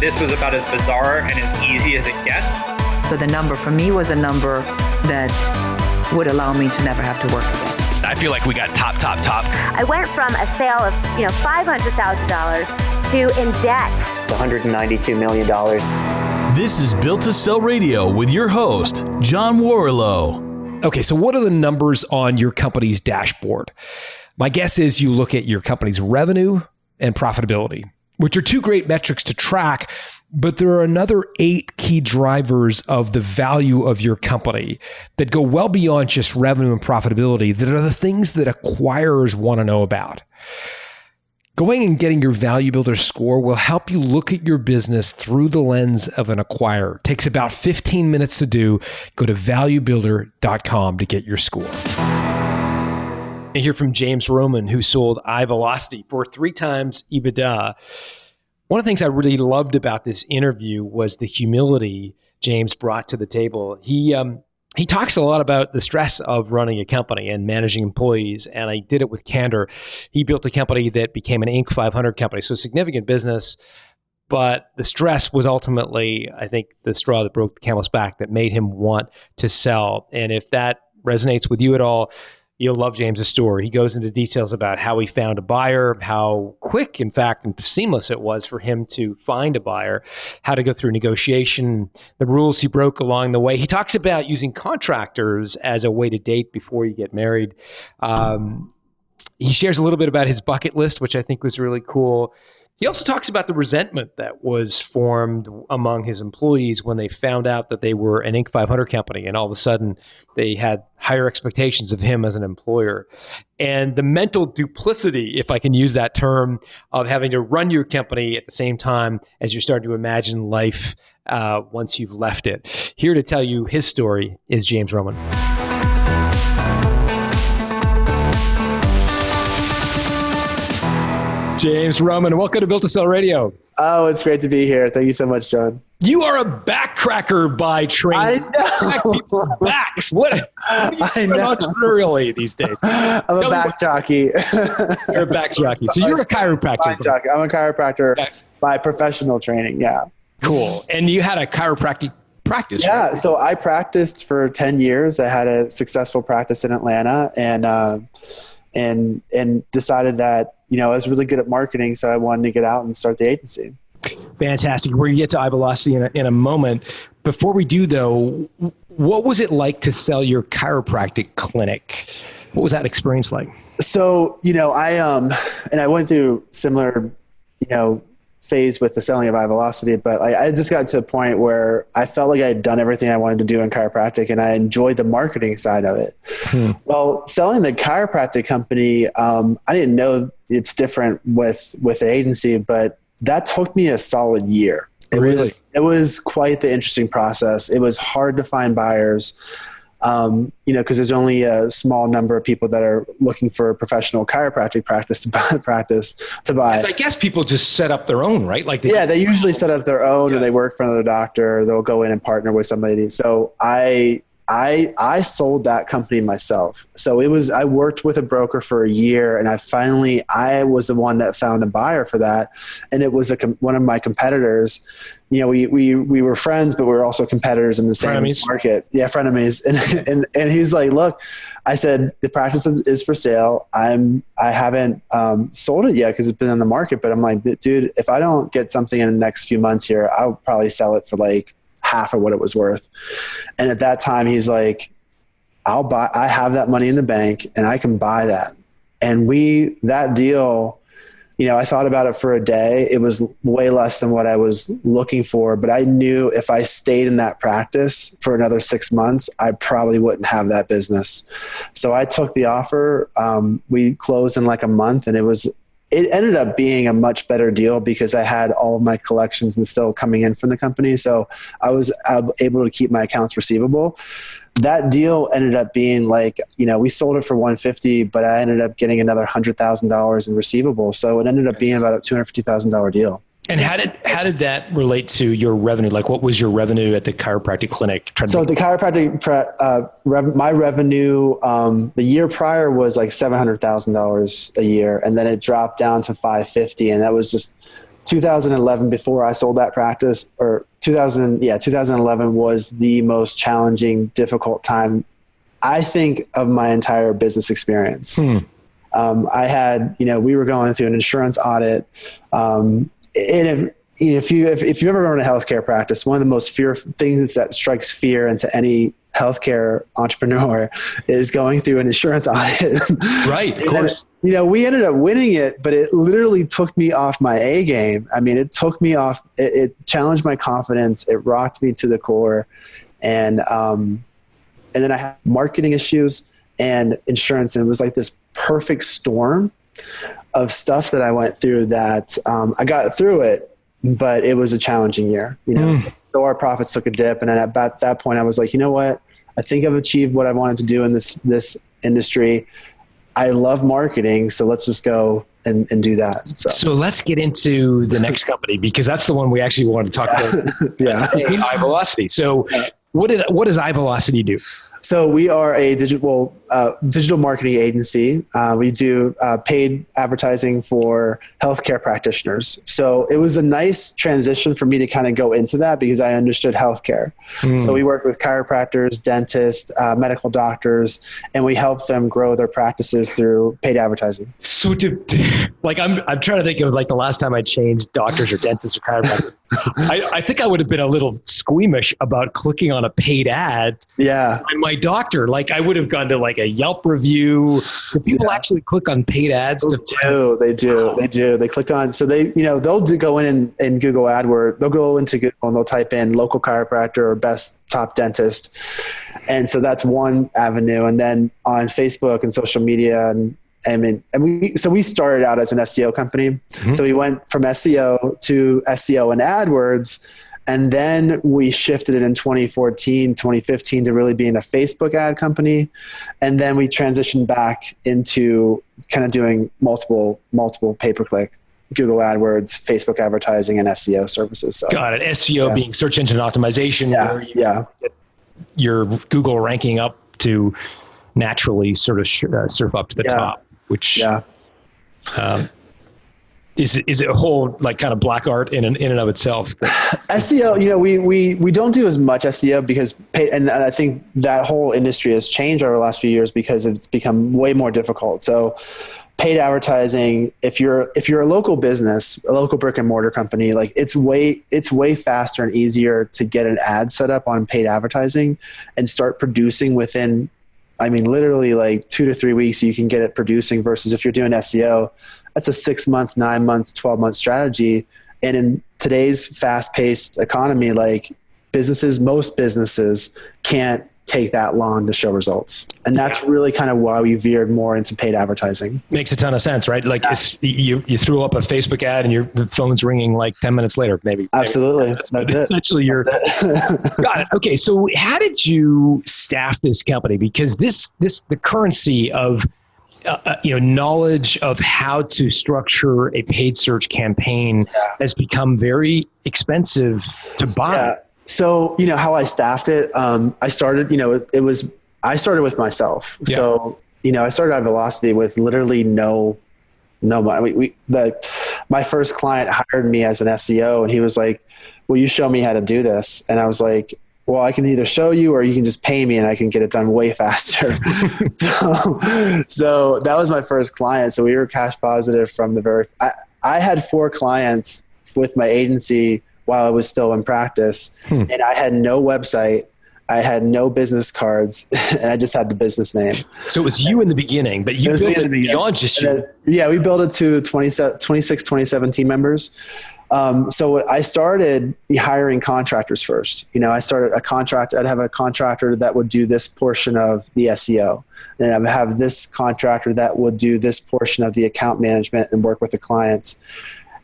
this was about as bizarre and as easy as it gets. So the number for me was a number that would allow me to never have to work again. I feel like we got top. I went from a sale of $500,000 to in debt. $192 million. This is Built to Sell Radio with your host, John Warrillow. Okay, so what are the numbers on your company's dashboard? My guess is you look at your company's revenue and profitability, which are two great metrics to track, but there are another 8 key drivers of the value of your company that go well beyond just revenue and profitability, that are the things that acquirers want to know about. Going and getting your Value Builder score will help you look at your business through the lens of an acquirer. It takes about 15 minutes to do. Go to valuebuilder.com to get your score. I hear from James Roman, who sold iVelocity for 3 times EBITDA. One of the things I really loved about this interview was the humility James brought to the table. He talks a lot about the stress of running a company and managing employees, and I did it with candor. He built a company that became an Inc. 500 company, so significant business, but the stress was ultimately, I think, the straw that broke the camel's back that made him want to sell. And if that resonates with you at all, you'll love James's story. He goes into details about how he found a buyer, how quick, in fact, and seamless it was for him to find a buyer, how to go through negotiation, the rules he broke along the way. He talks about using contractors as a way to date before you get married. He shares a little bit about his bucket list, which I think was really cool. He also talks about the resentment that was formed among his employees when they found out that they were an Inc. 500 company, and all of a sudden they had higher expectations of him as an employer. And the mental duplicity, if I can use that term, of having to run your company at the same time as you're starting to imagine life once you've left it. Here to tell you his story is James Roman. James Roman, welcome to Built to Sell Radio. Oh, it's great to be here. Thank you so much, John. You are a backcracker by training. I know. Back people's backs. What are you doing entrepreneurially these days? I'm a back jockey. You're a back jockey. So you're a chiropractor. I'm a chiropractor by professional training. Yeah. Cool. And you had a chiropractic practice. Yeah. Right? So I practiced for 10 years. I had a successful practice in Atlanta and decided that, I was really good at marketing, so I wanted to get out and start the agency. Fantastic. We're going to get to iVelocity in a moment. Before we do, though, what was it like to sell your chiropractic clinic? What was that experience like? So, I went through similar, phase with the selling of iVelocity, but I just got to a point where I felt like I had done everything I wanted to do in chiropractic, and I enjoyed the marketing side of it. Well, selling the chiropractic company, I didn't know it's different with an agency, but that took me a solid year. It was quite the interesting process. It was hard to find buyers. Because there's only a small number of people that are looking for a professional chiropractic practice to buy. I guess people just set up their own, right? They usually set up their own, or they work for another doctor, or they'll go in and partner with somebody. So I sold that company myself. So I worked with a broker for a year, and I was the one that found a buyer for that. And it was one of my competitors. We were friends, but we were also competitors in the same market. Yeah, frenemies. And he's like, look, I said, the practice is for sale. I haven't sold it yet because it's been on the market, but I'm like, dude, if I don't get something in the next few months here, I'll probably sell it for like half of what it was worth. And at that time, he's like, I have that money in the bank and I can buy that. And that deal, I thought about it for a day. It was way less than what I was looking for, but I knew if I stayed in that practice for another 6 months, I probably wouldn't have that business. So I took the offer. We closed in like a month, and it ended up being a much better deal because I had all of my collections and still coming in from the company. So I was able to keep my accounts receivable. That deal ended up being like, we sold it for $150, but I ended up getting another $100,000 in receivables. So it ended up being about a $250,000 deal. And how did that relate to your revenue? Like, what was your revenue at the chiropractic clinic? So the chiropractic, my revenue, the year prior was like $700,000 a year. And then it dropped down to $550. And that was just 2011, before I sold that practice, or 2011 was the most challenging, difficult time, I think, of my entire business experience. I had, we were going through an insurance audit. And if you ever run a healthcare practice, one of the most things that strikes fear into any healthcare entrepreneur is going through an insurance audit. Right, of course. We ended up winning it, but it literally took me off my A game. I mean, it took me off. It challenged my confidence. It rocked me to the core, and then I had marketing issues and insurance, and it was like this perfect storm of stuff that I went through. That I got through it, but it was a challenging year. So our profits took a dip, and then at that point, I was like, you know what? I think I've achieved what I wanted to do in this industry. I love marketing, so let's just go and do that. So let's get into the next company, because that's the one we actually want to talk about. Today, iVelocity. So what does iVelocity do? So we are a digital marketing agency. We do paid advertising for healthcare practitioners. So it was a nice transition for me to kind of go into that, because I understood healthcare. So we work with chiropractors, dentists, medical doctors, and we help them grow their practices through paid advertising. So I'm trying to think of like the last time I changed doctors or dentists or chiropractors. I think I would have been a little squeamish about clicking on a paid ad. Yeah. On my doctor. Like I would have gone to like a Yelp review. Do people actually click on paid ads? They do. They click on, so they'll go in and Google AdWords. They'll go into Google and they'll type in local chiropractor or best top dentist. And so that's one avenue. And then on Facebook and social media we started out as an SEO company. So we went from SEO to SEO and AdWords. And then we shifted it in 2014, 2015 to really being a Facebook ad company. And then we transitioned back into kind of doing multiple pay-per-click, Google AdWords, Facebook advertising, and SEO services. So, got it. SEO being search engine optimization, where you get your Google ranking up to naturally sort of surf up to the top, which is a whole like kind of black art in and of itself. SEO, we don't do as much SEO because and I think that whole industry has changed over the last few years because it's become way more difficult. So paid advertising, if you're a local business, a local brick and mortar company, like it's way faster and easier to get an ad set up on paid advertising and start producing within, literally like 2 to 3 weeks, you can get it producing, versus if you're doing SEO, that's a 6 month, 9 month, 12 month strategy. And in today's fast paced economy, like most businesses can't take that long to show results. And that's really kind of why we veered more into paid advertising. Makes a ton of sense, right? Like you threw up a Facebook ad and the phone's ringing like 10 minutes later, maybe. Absolutely. That's it. Essentially got it. Okay. So how did you staff this company? Because the currency of knowledge of how to structure a paid search campaign has become very expensive to buy. Yeah. So, how I staffed it, I started with myself. Yeah. So, I started iVelocity with literally no money. My first client hired me as an SEO, and he was like, "Will you show me how to do this?" And I was like, "Well, I can either show you or you can just pay me and I can get it done way faster." So that was my first client. So we were cash positive from I had 4 clients with my agency while I was still in practice, and I had no website. I had no business cards, and I just had the business name. So it was you in the beginning, but you built it beyond just you. We built it to 27 team members. So I started hiring contractors first. I started I'd have a contractor that would do this portion of the SEO. And I would have this contractor that would do this portion of the account management and work with the clients.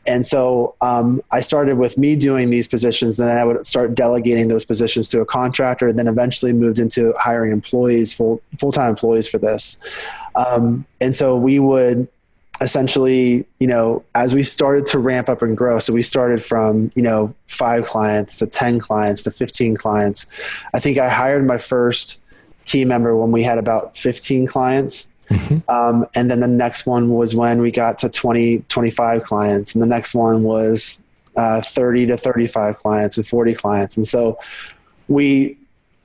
And so I started with me doing these positions, and then I would start delegating those positions to a contractor, and then eventually moved into hiring employees, full-time employees for this. And so we would essentially, as we started to ramp up and grow, so we started from, 5 clients to 10 clients to 15 clients. I think I hired my first team member when we had about 15 clients. And then the next one was when we got to 20, 25 clients. And the next one was 30 to 35 clients and 40 clients. And so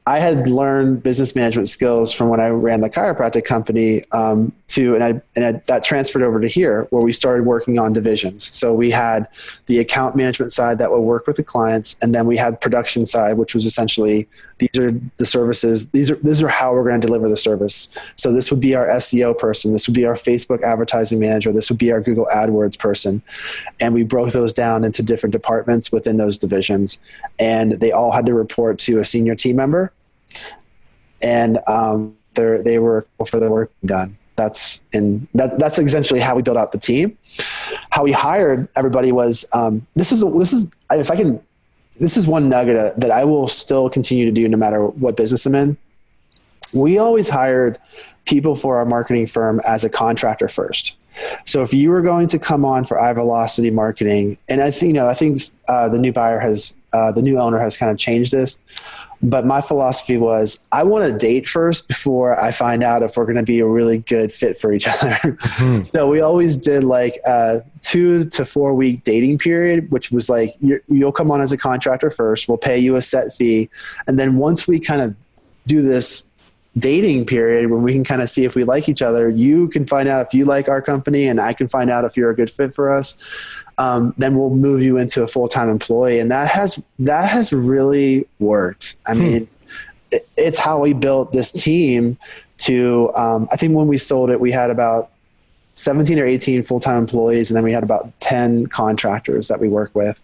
I had learned business management skills from when I ran the chiropractic company that transferred over to here, where we started working on divisions. So we had the account management side that would work with the clients, and then we had production side, which was essentially, these are the services. These are how we're going to deliver the service. So this would be our SEO person. This would be our Facebook advertising manager. This would be our Google AdWords person. And we broke those down into different departments within those divisions. And they all had to report to a senior team member. And they were for the work done. That's essentially how we built out the team. How we hired everybody was, this is one nugget that I will still continue to do no matter what business I'm in. We always hired people for our marketing firm as a contractor first. So if you were going to come on for iVelocity marketing, and I think the new owner has kind of changed this. But my philosophy was, I want to date first before I find out if we're going to be a really good fit for each other. Mm-hmm. So we always did like a 2 to 4 week dating period, which was like, you'll come on as a contractor first. We'll pay you a set fee. And then once we kind of do this dating period, when we can kind of see if we like each other, you can find out if you like our company and I can find out if you're a good fit for us. Then we'll move you into a full-time employee. And that has really worked. I mean, it's how we built this team to, I think when we sold it, we had about 17 or 18 full-time employees. And then we had about 10 contractors that we work with.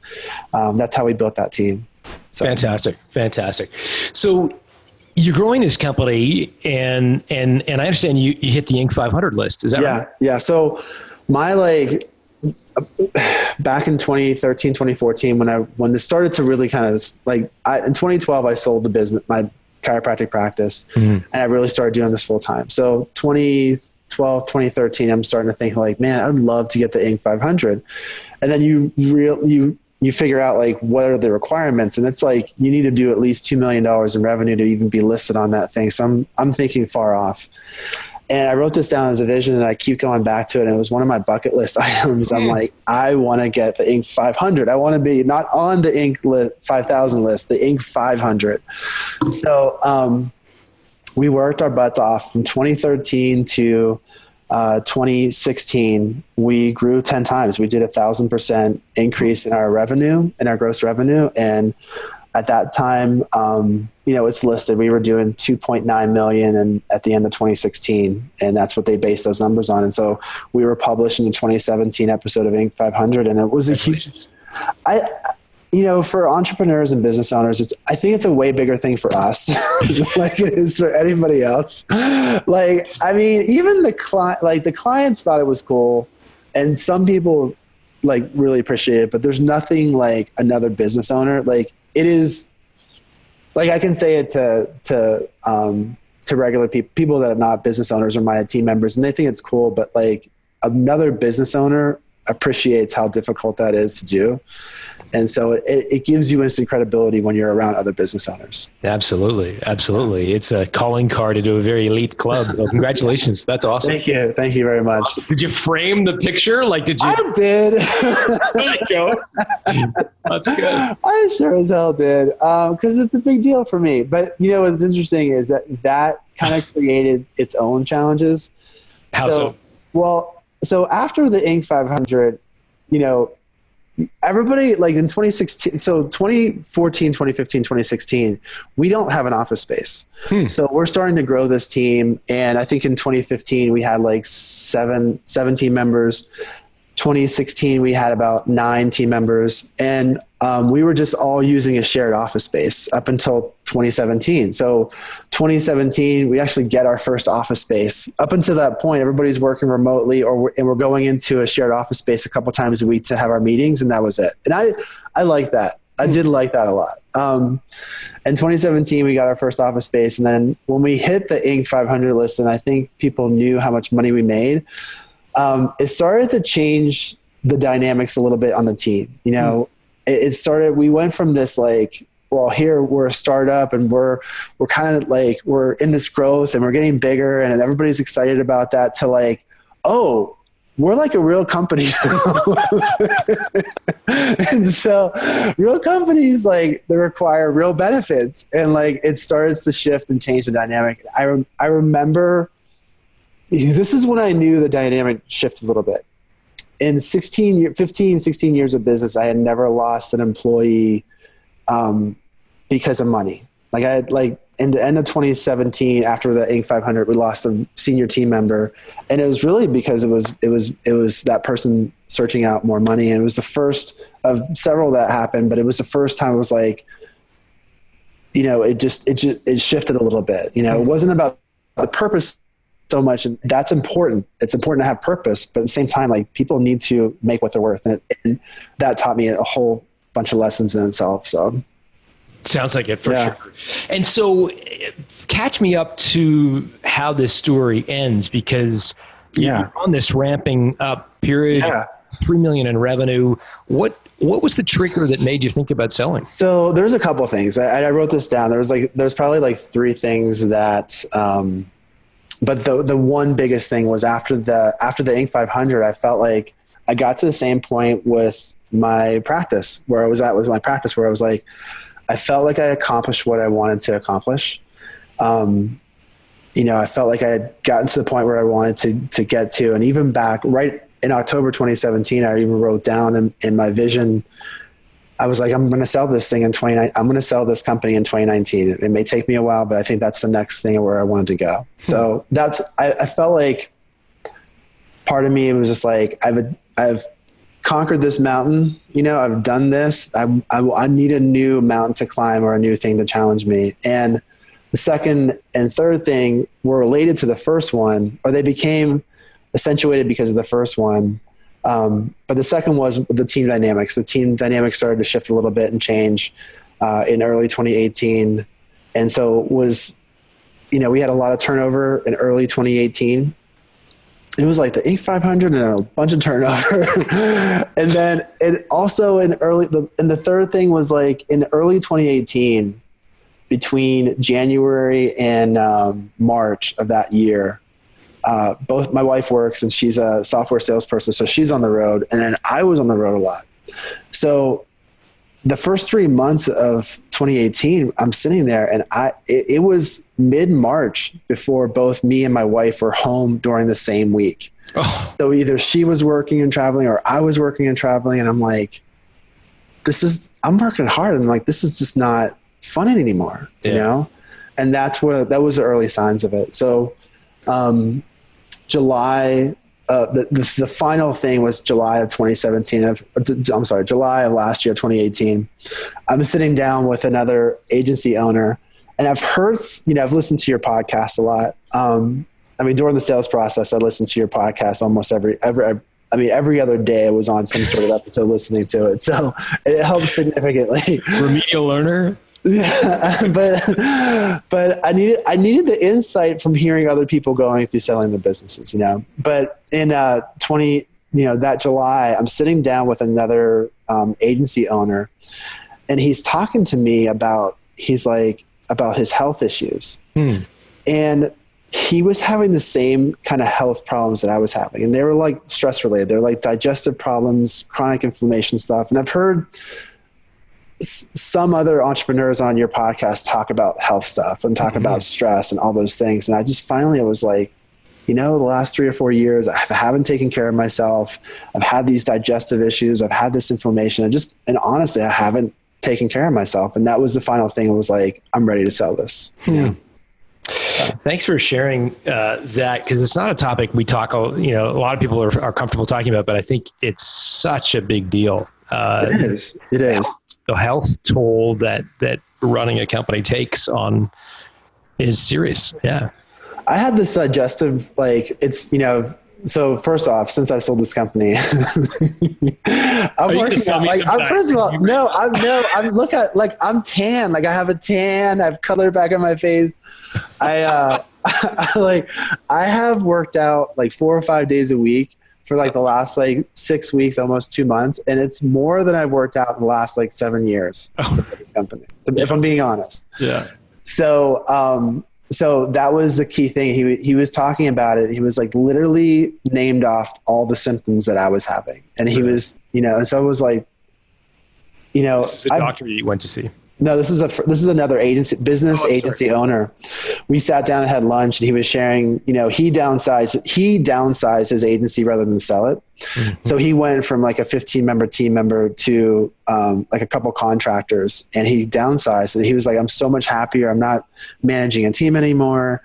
That's how we built that team. So. Fantastic. So you're growing this company and I understand you hit the Inc. 500 list. Is that right? Yeah. So my back in 2013, 2014, when this started to really kind of in 2012, I sold the business, my chiropractic practice, and I really started doing this full time. So 2012, 2013, I'm starting to think like, man, I'd love to get the Inc. 500. And then you figure out like, what are the requirements? And it's like, you need to do at least $2 million in revenue to even be listed on that thing. So I'm thinking far off. And I wrote this down as a vision and I keep going back to it. And it was one of my bucket list items. I'm like, I want to get the Inc. 500. I want to be not on the Inc. 5,000 list, the Inc. 500. So we worked our butts off from 2013 to 2016. We grew 10 times. We did 1,000% increase in our revenue, in our gross revenue. And at that time, it's listed. We were doing 2.9 million and at the end of 2016, and that's what they based those numbers on. And so we were published in the 2017 episode of Inc. 500, and it was a huge. For entrepreneurs and business owners, I think it's a way bigger thing for us, like it is for anybody else. Like, I mean, even the clients thought it was cool, and some people like really appreciate it. But there's nothing like another business owner like. It is like, I can say it to regular people that are not business owners or my team members, and they think it's cool, but like another business owner appreciates how difficult that is to do. And so it gives you instant credibility when you're around other business owners. Absolutely. It's a calling card into a very elite club. Well, congratulations. That's awesome. Thank you very much. Did you frame the picture? Like, did you? I did. There you go. That's good. I sure as hell did. Because it's a big deal for me. But what's interesting is that kind of created its own challenges. How so? Well, so after the Inc. 500, everybody like in 2016, so 2014, 2015, 2016, we don't have an office space. So we're starting to grow this team. And I think in 2015, we had like 17 members. 2016, we had about 9 team members, and we were just all using a shared office space up until 2017. So 2017, we actually get our first office space. Up until that point, everybody's working remotely, and we're going into a shared office space a couple times a week to have our meetings, and that was it. And I like that. I did like that a lot. In 2017, we got our first office space, and then when we hit the Inc. 500 list, and I think people knew how much money we made, it started to change the dynamics a little bit on the team. It started, we went from this like, well, here we're a startup and we're kind of like, we're in this growth and we're getting bigger and everybody's excited about that, to like, oh, we're like a real company. And so real companies, like, they require real benefits, and like it starts to shift and change the dynamic. I remember, this is when I knew the dynamic shifted a little bit. In 15, 16 years of business, I had never lost an employee because of money. Like, I had, like, in the end of 2017, after the Inc. 500, we lost a senior team member, and it was really because it was that person searching out more money, and it was the first of several that happened. But it was the first time it was like, it shifted a little bit. It wasn't about the purpose so much, and that's important. It's important to have purpose, but at the same time, like, people need to make what they're worth, and that taught me a whole bunch of lessons in itself. So. Sounds like it for sure. And so catch me up to how this story ends, because you're on this ramping up period, $3 million in revenue. What was the trigger that made you think about selling? So there's a couple of things. I wrote this down. There's probably like three things that, but the one biggest thing was after the Inc. 500, I felt like I got to the same point with my practice where I was at with my practice, where I was like, I felt like I accomplished what I wanted to accomplish. I felt like I had gotten to the point where I wanted to get to. And even back right in October 2017, I even wrote down in my vision, I was like, I'm going to sell this thing I'm going to sell this company in 2019. It may take me a while, but I think that's the next thing where I wanted to go. So I felt like part of me was just like, I've conquered this mountain, I've done this. I need a new mountain to climb, or a new thing to challenge me. And the second and third thing were related to the first one, or they became accentuated because of the first one. But the second was the team dynamics. The team dynamics started to shift a little bit and change in early 2018. And so we had a lot of turnover in early 2018. It was like the Inc. 500 and a bunch of turnover. And then it also and the third thing was like in early 2018, between January and March of that year, both my wife works and she's a software salesperson. So she's on the road, and then I was on the road a lot. So the first 3 months of 2018, I'm sitting there, and it was mid-March before both me and my wife were home during the same week. Oh. So either she was working and traveling, or I was working and traveling, and I'm like, I'm working hard, and like, this is just not fun anymore, And that was the early signs of it. So July, the final thing was July of 2017. July of last year, 2018. I'm sitting down with another agency owner, and I've heard, I've listened to your podcast a lot. During the sales process, I listened to your podcast almost every other day. I was on some sort of episode listening to it. So it helps significantly. Remedial learner. Yeah, but I needed the insight from hearing other people going through selling their businesses, But in that July, I'm sitting down with another agency owner, and he's talking to me about his health issues, and he was having the same kind of health problems that I was having, and they were like stress related. They're like digestive problems, chronic inflammation stuff, and I've heard some other entrepreneurs on your podcast talk about health stuff and talk about stress and all those things. And I just finally was like, the last 3 or 4 years, I haven't taken care of myself. I've had these digestive issues. I've had this inflammation. And honestly, I haven't taken care of myself. And that was the final thing. It was like, I'm ready to sell this. Thanks for sharing that, because it's not a topic we talk, a lot of people are comfortable talking about, but I think it's such a big deal. It is. The health toll that running a company takes on is serious. Yeah. I had this digestive, so first off, since I sold this company, I'm working on, first of all, I'm tan. Like, I have a tan, I have color back on my face. I have worked out like 4 or 5 days a week for like the last like 6 weeks, almost 2 months. And it's more than I've worked out in the last like 7 years for this company, if I'm being honest. Yeah. So, so that was the key thing. He was talking about it. He was like literally named off all the symptoms that I was having. And he was, and so it was like, this is a doctor you went to see. No, this is another agency owner. We sat down and had lunch, and he was sharing, he downsized his agency rather than sell it. Mm-hmm. So he went from like a 15-member team member to like a couple contractors, and he downsized. And he was like, I'm so much happier. I'm not managing a team anymore.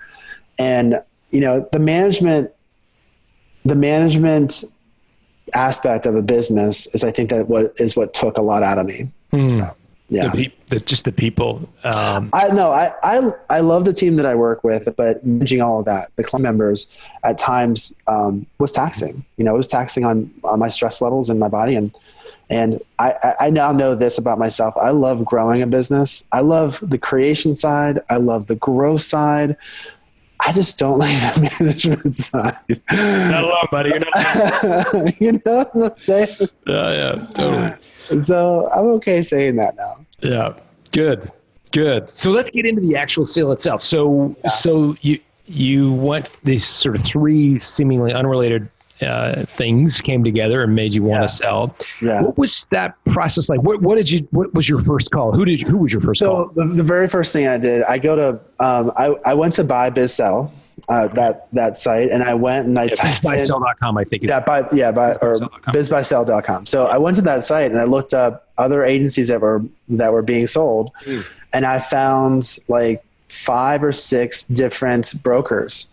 And, the management aspect of a business is, I think, what took a lot out of me. So. Yeah, just the people. I love the team that I work with, but managing all of that, the club members at times was taxing. It was taxing on my stress levels in my body, and I now know this about myself. I love growing a business. I love the creation side. I love the growth side. I just don't like the management side. Not alone, buddy. You're not alone. You know what I'm saying? Yeah, totally. So I'm okay saying that now. Yeah, good. So let's get into the actual sale itself. So you went, these sort of three seemingly unrelated things came together and made you want to sell. Yeah. What was that process like? What was your first call? Who was your first call? So the very first thing I did, I go to, I went to buy BizSell, that site, and I went and I typed bizbuysell.com, I think. Or bizbuysell.com. So I went to that site and I looked up other agencies that were being sold, and I found like 5 or 6 different brokers.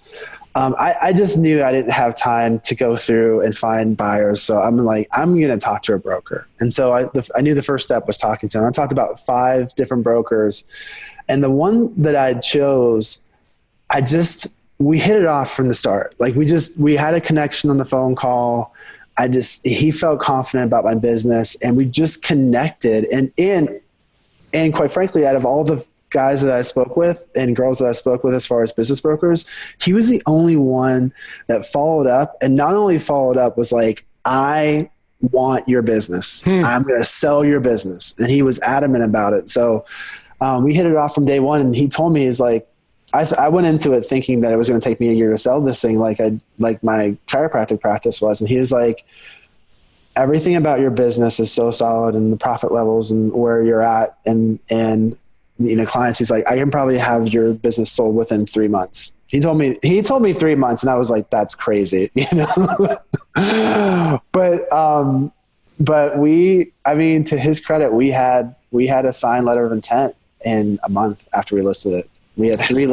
I just knew I didn't have time to go through and find buyers. So I'm like, I'm going to talk to a broker. And so I knew the first step was talking to them. I talked about 5 different brokers, and the one that I chose, we hit it off from the start. Like we had a connection on the phone call. He felt confident about my business, and we just connected. And quite frankly, out of all the guys that I spoke with and girls that I spoke with as far as business brokers, he was the only one that followed up, and not only followed up, was like, I want your business. I'm going to sell your business. And he was adamant about it. So we hit it off from day one, and he told me, he's like, I went into it thinking that it was going to take me a year to sell this thing, like my chiropractic practice was. And he was like, everything about your business is so solid, and the profit levels and where you're at, and clients, he's like, I can probably have your business sold within 3 months. He told me 3 months, and I was like, that's crazy, But to his credit, we had a signed letter of intent in a month after we listed it. We had 3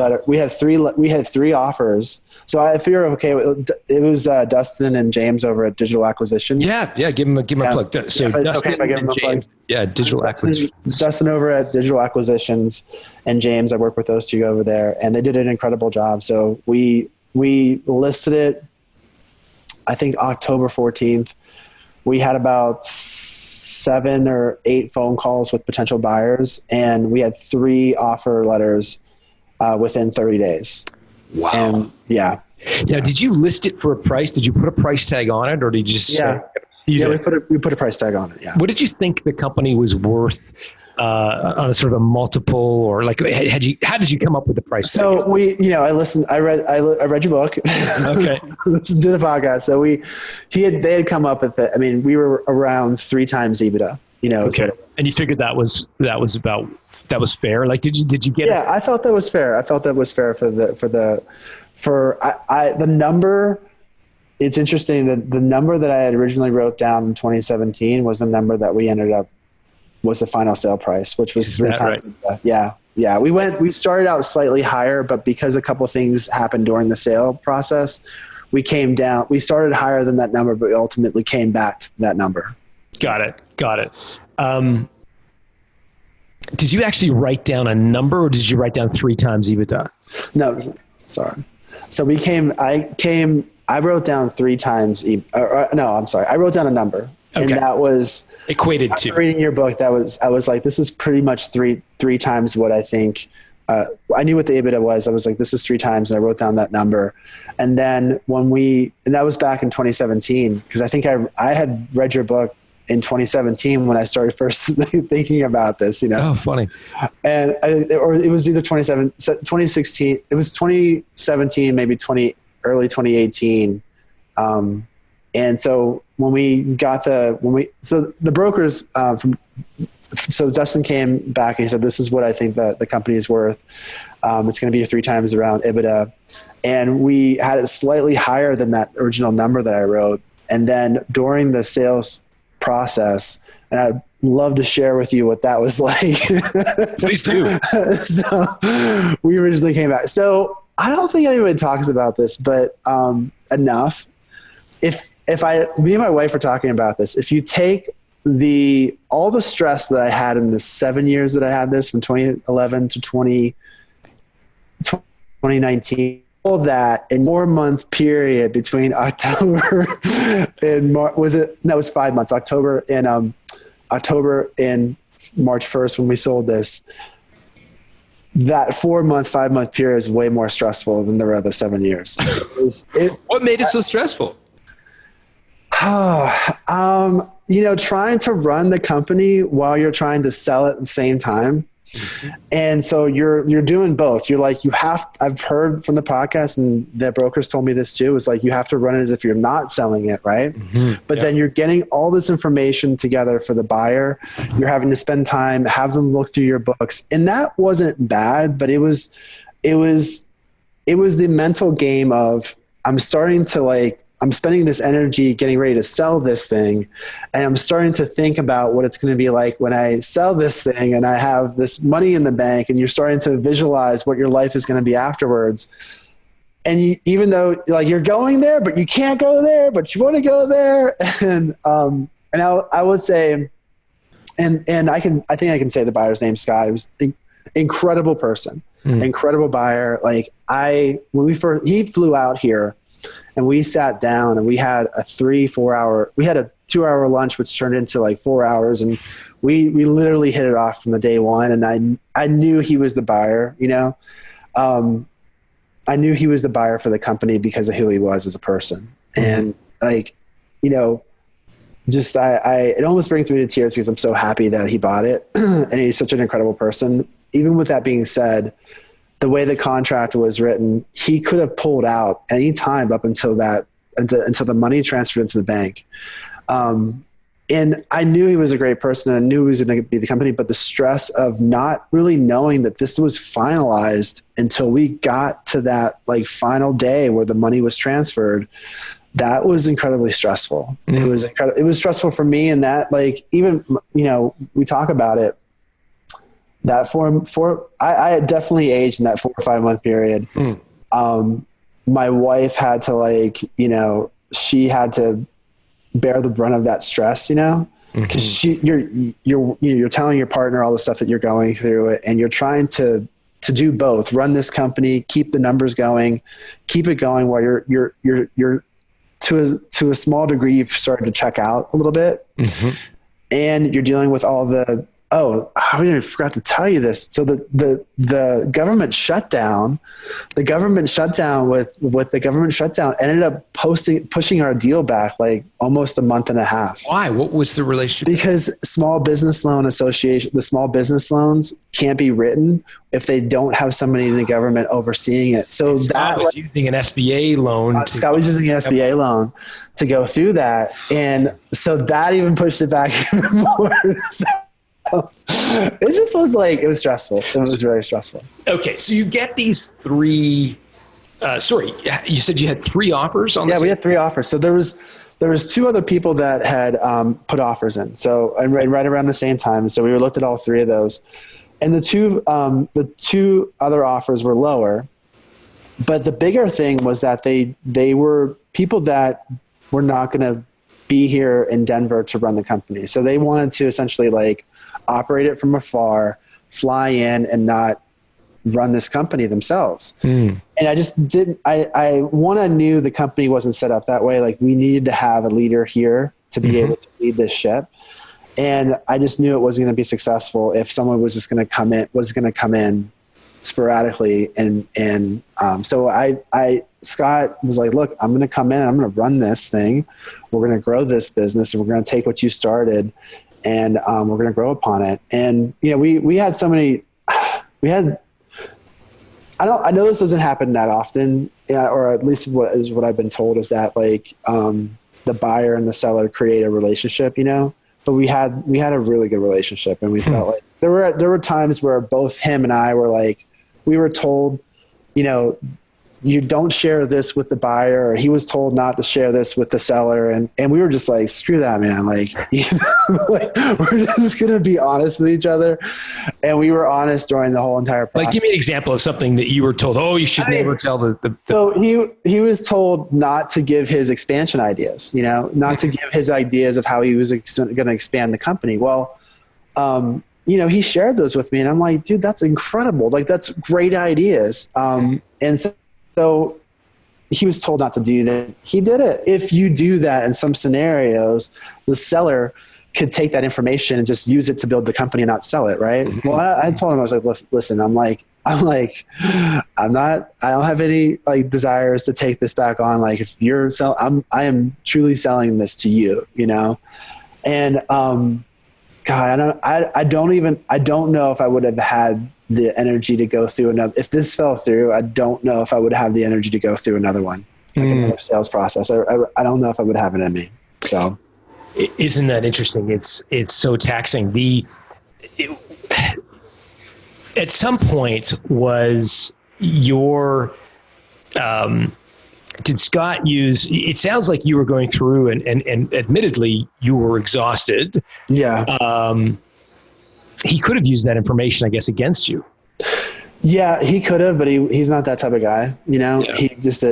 offers. So if you're okay, it was Dustin and James over at Digital Acquisitions. Yeah. Give him a plug. So if it's okay if I give him a plug. Yeah, Digital Acquisitions. Dustin over at Digital Acquisitions and James, I work with those 2 over there, and they did an incredible job. So we listed it, I think October 14th. We had about 7 or 8 phone calls with potential buyers, and we had 3 offer letters within 30 days. Wow. And Now, did you list it for a price? Did you put a price tag on it, or did you just say? We put a price tag on it. Yeah. What did you think the company was worth on a sort of a multiple, or like, how did you come up with the price tag? So I read your book. Okay. Listen to the podcast. So they had come up with it. I mean, we were around 3 times EBITDA, Okay. And you figured that was fair. Like, did you get? Yeah, I felt that was fair. I felt that was fair for the number. It's interesting that the number that I had originally wrote down in 2017 was the number that we ended up was the final sale price, which was 3 times. Right? Yeah. We started out slightly higher, but because a couple of things happened during the sale process, we came down. We started higher than that number, but we ultimately came back to that number. So. Got it. Did you actually write down a number, or did you write down 3 times EBITDA? No, sorry. So I wrote down 3 times. I wrote down a number, and that was equated to. Reading your book, I was like, this is pretty much three times what I think I knew what the EBITDA was. I was like, this is 3 times. And I wrote down that number. And then and that was back in 2017, because I think I had read your book in 2017 when I started first thinking about this, Oh, funny. And or it was either 2016, it was 2017, maybe early 2018. And so so the brokers, so Dustin came back and he said, this is what I think that the company is worth. It's going to be 3 times around EBITDA. And we had it slightly higher than that original number that I wrote. And then during the sales process, and I'd love to share with you what that was like. Please do. So we originally came back. So I don't think anybody talks about this, but enough. Me and my wife were talking about this. If you take all the stress that I had in the 7 years that I had this, from 2011 to 2019, all that in 4-month period between October and March, it was 5 months, October and March 1st when we sold this. That 5-month period is way more stressful than the other 7 years. What made it so stressful? Trying to run the company while you're trying to sell it at the same time. Mm-hmm. And so you're doing both. You're like, I've heard from the podcast, and the brokers told me this too, is like, you have to run it as if you're not selling it. Right. Mm-hmm. But then you're getting all this information together for the buyer. You're having to spend time, have them look through your books. And that wasn't bad, but it was the mental game of, I'm spending this energy getting ready to sell this thing, and I'm starting to think about what it's going to be like when I sell this thing and I have this money in the bank, and you're starting to visualize what your life is going to be afterwards. And even though you're going there, but you can't go there, but you want to go there. And I would say, and I think I can say the buyer's name, Scott. He was an incredible person, incredible buyer. He flew out here, and we sat down and we had a 2-hour lunch, which turned into 4 hours. And we literally hit it off from the day one. And I knew he was the buyer, I knew he was the buyer for the company because of who he was as a person. And it almost brings me to tears because I'm so happy that he bought it. And he's such an incredible person. Even with that being said, the way the contract was written, he could have pulled out any time up until the money transferred into the bank. And I knew he was a great person, and I knew he was going to be the company, but the stress of not really knowing that this was finalized until we got to that final day where the money was transferred, that was incredibly stressful. Mm-hmm. It was stressful for me, and that even, we talk about it, that I definitely aged in that 4 or 5 month period. My wife had to she had to bear the brunt of that stress, because you're telling your partner all the stuff that you're going through, and you're trying to do both: run this company, keep the numbers going, keep it going while you're to a small degree, you've started to check out a little bit, and you're dealing with all the. Oh, I forgot to tell you this. So the government shutdown, with the government shutdown ended up pushing our deal back almost a month and a half. Why? What was the relationship? Because the small business loans can't be written if they don't have somebody in the government overseeing it. So Scott was using an SBA loan. Scott was using an SBA loan to go through that. And so that even pushed it back even more. It just was it was stressful. It was very stressful. Okay. So you get these 3, you said you had 3 offers on this? Yeah, we had 3 offers. So there was 2 other people that had put offers in. So, and right around the same time. So we looked at all 3 of those, and the two other offers were lower, but the bigger thing was that they were people that were not going to be here in Denver to run the company. So they wanted to essentially operate it from afar, fly in, and not run this company themselves. And I just didn't, I knew the company wasn't set up that way. We needed to have a leader here to be able to lead this ship. And I just knew it wasn't going to be successful if someone was just going to come in sporadically. So Scott was like, look, I'm going to come in, I'm going to run this thing. We're going to grow this business, and we're going to take what you started, and we're going to grow upon it. And, we had so many, I know this doesn't happen that often, or at least what I've been told is that like, the buyer and the seller create a relationship, but we had a really good relationship, and we felt like there were times where both him and I were like, we were told, you don't share this with the buyer, or he was told not to share this with the seller. And we were just like, screw that, man. Like, like we're just going to be honest with each other. And we were honest during the whole entire process. Like, give me an example of something that you were told, oh, you should never tell the. So he was told not to give his expansion ideas, not to give his ideas of how he was going to expand the company. Well, he shared those with me, and I'm like, dude, that's incredible. Like, that's great ideas. And so he was told not to do that. He did it. If you do that in some scenarios, the seller could take that information and just use it to build the company and not sell it. Right. Mm-hmm. Well, I told him, I was like, listen, I don't have any like desires to take this back on. Like, if you're I am truly selling this to you, and, God, I don't know if I would have had the energy to go through another. If this fell through, I don't know if I would have the energy to go through another one, like another sales process. I don't know if I would have it in me. So, isn't that interesting? It's so taxing. At some point, was your did Scott use? It sounds like you were going through, and admittedly, you were exhausted. Yeah. He could have used that information, I guess, against you. Yeah, he could have, but he's not that type of guy. Yeah. He just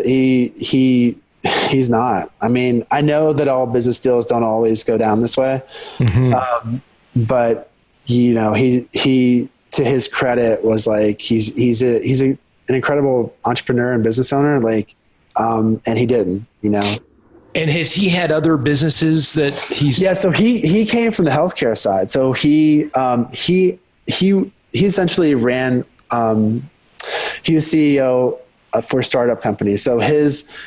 he's not. I mean, I know that all business deals don't always go down this way, but he to his credit was like he's an incredible entrepreneur and business owner. Like, and he didn't. And has he had other businesses that he's? Yeah, so he came from the healthcare side. So he essentially ran. He was CEO for startup companies. So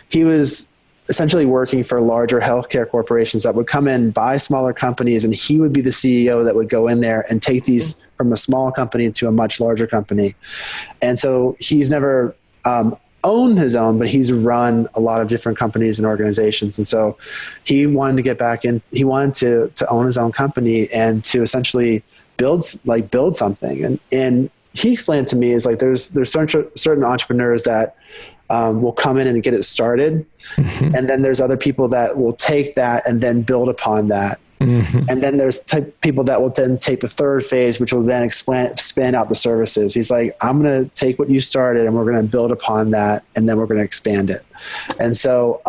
he was essentially working for larger healthcare corporations that would come in, buy smaller companies, and he would be the CEO that would go in there and take these from a small company to a much larger company. And so he's never owned his own, but he's run a lot of different companies and organizations. And so he wanted to get back in, he wanted to own his own company and to essentially build something. And he explained to me is like, there's certain entrepreneurs that will come in and get it started. Mm-hmm. And then there's other people that will take that and then build upon that. Mm-hmm. And then there's people that will then take the third phase, which will then expand out the services. He's like, I'm going to take what you started and we're going to build upon that. And then we're going to expand it. And so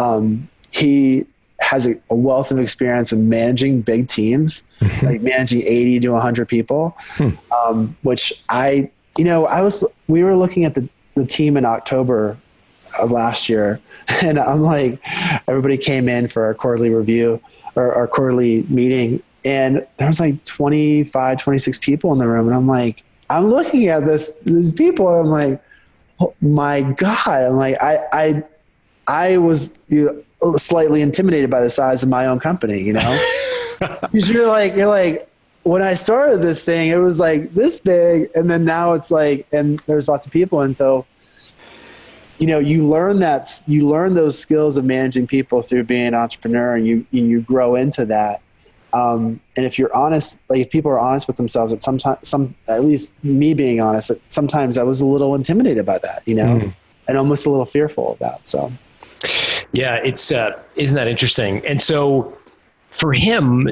he has a wealth of experience in managing big teams, mm-hmm. like managing 80 to 100 people, which we were looking at the team in October of last year. And I'm like, everybody came in for our quarterly review or our quarterly meeting. And there was like 25, 26 people in the room. And I'm like, I'm looking at these people and I'm like, oh my God. I'm like, I was slightly intimidated by the size of my own company, because you're like, when I started this thing, it was like this big. And then now it's like, and there's lots of people. And so, you learn those skills of managing people through being an entrepreneur, and you grow into that. And if you're honest, like if people are honest with themselves, at least me being honest, sometimes I was a little intimidated by that, and almost a little fearful of that. So, yeah, it's isn't that interesting? And so, for him,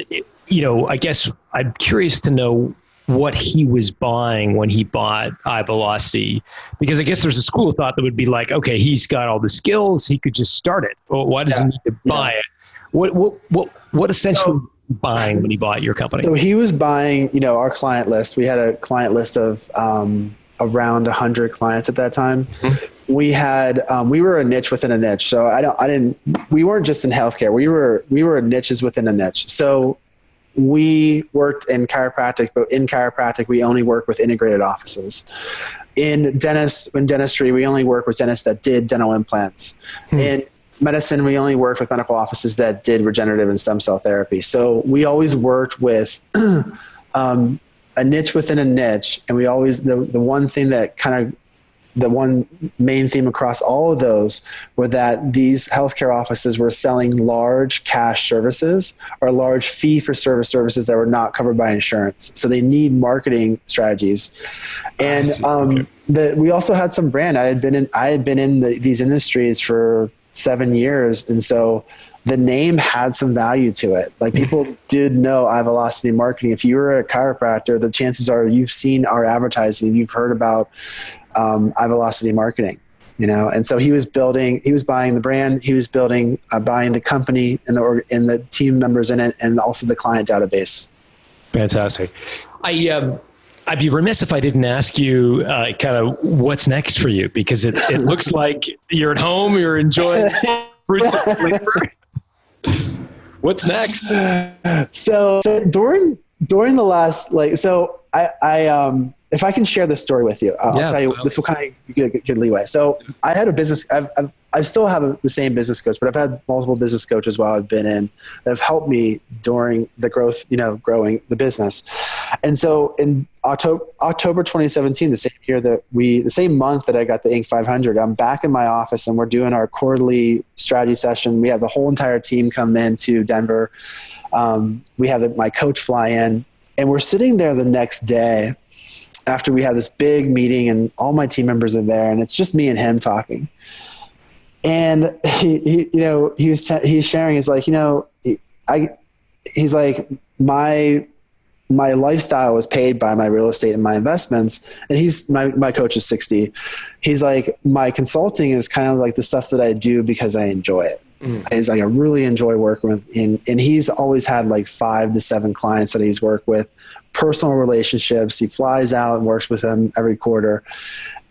I guess I'm curious to know what he was buying when he bought iVelocity, because I guess there's a school of thought that would be like, okay, he's got all the skills, he could just start it. Well, why does he need to buy it? What essentially was he buying when he bought your company? So he was buying, our client list. We had a client list of around 100 clients at that time. Mm-hmm. We had we were a niche within a niche. So we weren't just in healthcare. We were niches within a niche. So we worked in chiropractic, but in chiropractic, we only work with integrated offices. in dentistry, we only work with dentists that did dental implants. In medicine, we only worked with medical offices that did regenerative and stem cell therapy. So we always worked with a niche within a niche. And we always, the one thing that kind of, the one main theme across all of those were that these healthcare offices were selling large cash services or large fee for service services that were not covered by insurance. So they need marketing strategies. And we also had some brand. I had been in these industries for 7 years. And so the name had some value to it. Like people did know iVelocity marketing. If you were a chiropractor, the chances are you've seen our advertising, you've heard about iVelocity marketing, and so he was buying the brand, he was buying the company and the team members in it, and also the client database. Fantastic. I'd be remiss if I didn't ask you kind of what's next for you, because it looks like you're at home, you're enjoying fruits of flavor. What's next? So during the last, I if I can share this story with you, I'll tell you, this will kind of get good leeway. So I had a business, I still have the same business coach, but I've had multiple business coaches while I've been in that have helped me during the growth, growing the business. And so in October 2017, the same month that I got the Inc. 500, I'm back in my office and we're doing our quarterly strategy session. We have the whole entire team come in to Denver. We have my coach fly in, and we're sitting there the next day after we have this big meeting and all my team members are there, and it's just me and him talking. And he's sharing, he's like, he's like, my lifestyle was paid by my real estate and my investments. And my coach is 60. He's like, my consulting is kind of like the stuff that I do because I enjoy it. He's like, I really enjoy working with, and he's always had like 5 to 7 clients that he's worked with, personal relationships. He flies out and works with them every quarter.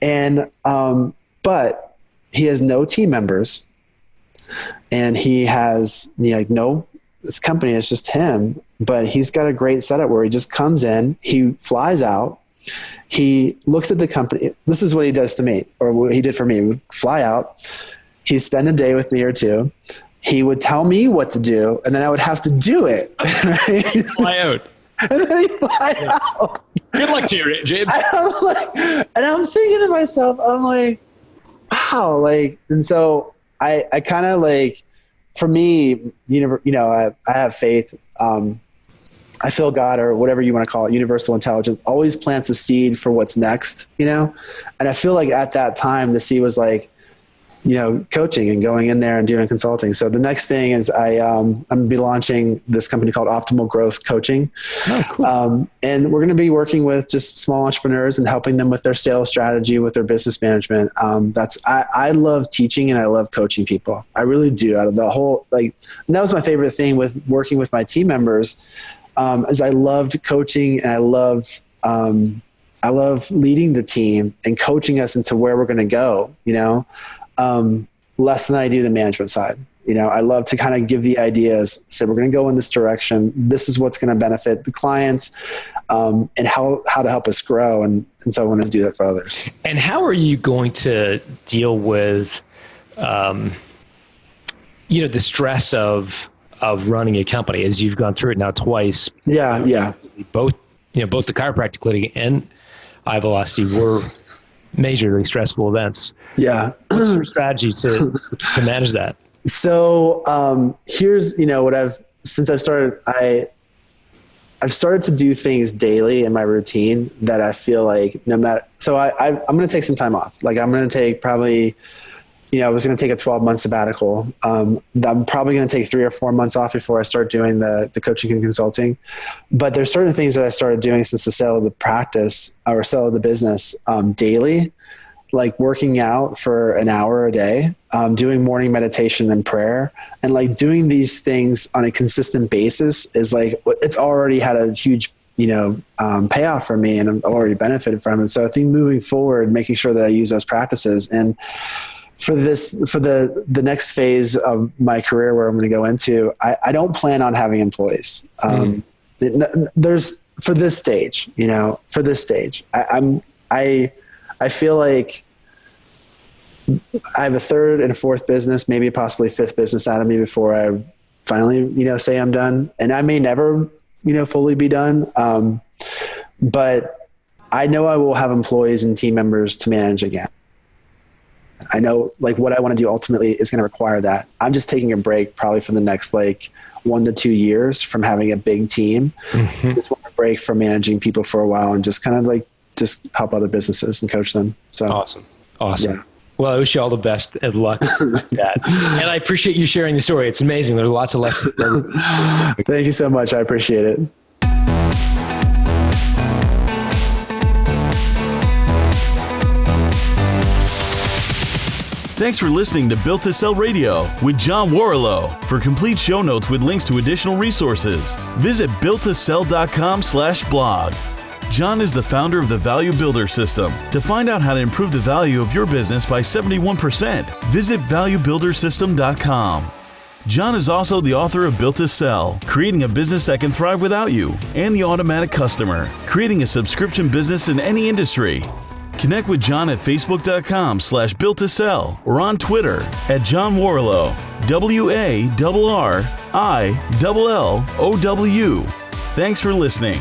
And, but he has no team members, and he has, this company is just him, but he's got a great setup where he just comes in, he flies out, he looks at the company. This is what he does to me, or what he did for me. He would fly out, he'd spend a day with me or two. He would tell me what to do, and then I would have to do it. Right? Fly out. And then he'd fly out. Good luck to you, James. And I'm thinking to myself, I'm like, wow. And so I kind of for me, I have faith. I feel God, or whatever you want to call it, universal intelligence, always plants a seed for what's next, And I feel like at that time, the seed was coaching and going in there and doing consulting. So the next thing is I'm going to be launching this company called Optimal Growth Coaching. Oh, cool. And we're going to be working with just small entrepreneurs and helping them with their sales strategy, with their business management. I love teaching and I love coaching people. I really do. Out of the whole, and that was my favorite thing with working with my team members, is I loved coaching, and I love leading the team and coaching us into where we're going to go, less than I do the management side. I love to kind of give the ideas, say, we're going to go in this direction. This is what's going to benefit the clients, and how to help us grow. And so I want to do that for others. And how are you going to deal with, the stress of running a company, as you've gone through it now twice? Yeah. Both the chiropractic clinic and iVelocity were majorly stressful events. Yeah. What's your strategy to manage that? So here's, since I've started, I've started to do things daily in my routine that I feel like I'm going to take some time off. I'm going to take probably, I was going to take a 12-month sabbatical. I'm probably going to take 3 or 4 months off before I start doing the coaching and consulting. But there's certain things that I started doing since the sale of the practice or sale of the business daily, like working out for an hour a day, doing morning meditation and prayer, and doing these things on a consistent basis is it's already had a huge payoff for me, and I've already benefited from it. So I think moving forward, making sure that I use those practices. And for the next phase of my career where I'm going to go into, I don't plan on having employees. For this stage, I feel like I have a third and a fourth business, maybe possibly fifth business out of me before I finally, say I'm done. And I may never, fully be done. But I know I will have employees and team members to manage again. I know like what I want to do ultimately is going to require that. I'm just taking a break probably for the next 1 to 2 years from having a big team. Just want a break from managing people for a while and just kind of just help other businesses and coach them. So awesome. Yeah. Well, I wish you all the best and luck with that. And I appreciate you sharing the story. It's amazing. There's lots of lessons. Thank you so much. I appreciate it. Thanks for listening to Built to Sell Radio with John Warrillow. For complete show notes with links to additional resources, visit builttosell.com/blog. John is the founder of the Value Builder System. To find out how to improve the value of your business by 71%, visit valuebuildersystem.com. John is also the author of Built to Sell, Creating a Business That Can Thrive Without You, and The Automatic Customer, Creating a Subscription Business in Any Industry. Connect with John at facebook.com/built-to-sell or on Twitter at John Warrillow, WARRILLOW. Thanks for listening.